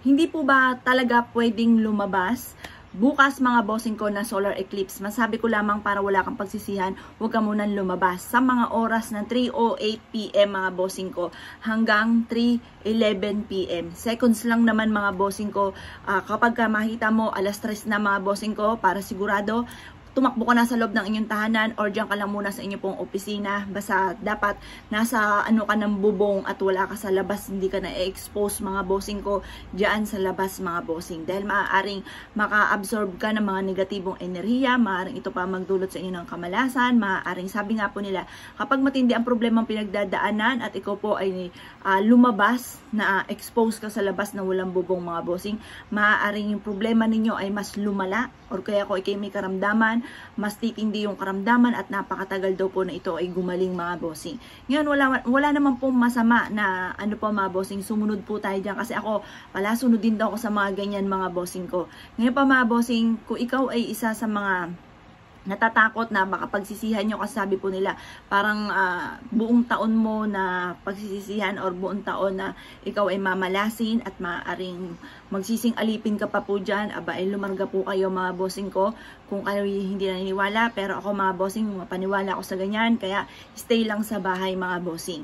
Hindi po ba talaga pwedeng lumabas bukas mga bossing ko na solar eclipse? Masabi ko lamang para wala kang pagsisihan, huwag ka munang lumabas sa mga oras ng 3:08 PM mga bossing ko hanggang 3:11 PM. Seconds lang naman mga bossing ko. Kapag makita mo alas 3 na mga bossing ko, para sigurado tumakbo ka na sa loob ng inyong tahanan or diyan ka lang muna sa inyong pong opisina. Basta dapat nasa ka ng bubong at wala ka sa labas, hindi ka na-expose mga bossing ko diyan sa labas mga bossing. Dahil maaaring maka-absorb ka ng mga negatibong enerhiya, maaaring ito pa magdulot sa inyo ng kamalasan, maaaring sabi nga po nila, kapag matindi ang problemang pinagdadaanan at ikaw po ay lumabas na expose ka sa labas na walang bubong mga bossing, maaaring yung problema ninyo ay mas lumala or kaya kung ikay may karamdaman, mas titindi yung karamdaman at napakatagal daw po na ito ay gumaling mga bossing. Ngayon, wala naman pong masama na mga bossing, sumunod po tayo dyan kasi ako pala sunod din daw ako sa mga ganyan mga bossing ko. Ngayon pa mga bossing, kung ikaw ay isa sa mga natatakot na baka pagsisihan nyo kasi sabi po nila parang buong taon mo na pagsisisihan or buong taon na ikaw ay mamalasin at maaaring magsising alipin ka pa po dyan, aba ay lumarga po kayo mga bossing ko kung kayo hindi naniniwala. Pero ako mga bossing, mapaniwala ako sa ganyan, kaya stay lang sa bahay mga bossing,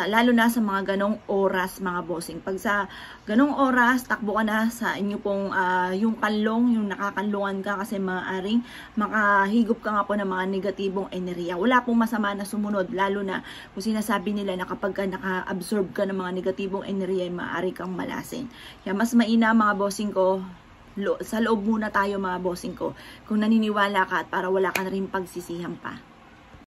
lalo na sa mga ganong oras mga bossing. Pag sa ganong oras, takbo ka na sa inyo pong yung kanlong, yung nakakanlungan ka kasi maaaring makahigop ka nga po ng mga negatibong enerhiya. Wala pong masama na sumunod, lalo na kung sinasabi nila na kapag naka-absorb ka ng mga negatibong enerhiya, maaari kang malasin. Kaya mas maina mga bossing ko, sa loob muna tayo mga bossing ko kung naniniwala ka at para wala ka na rin pagsisihan pa.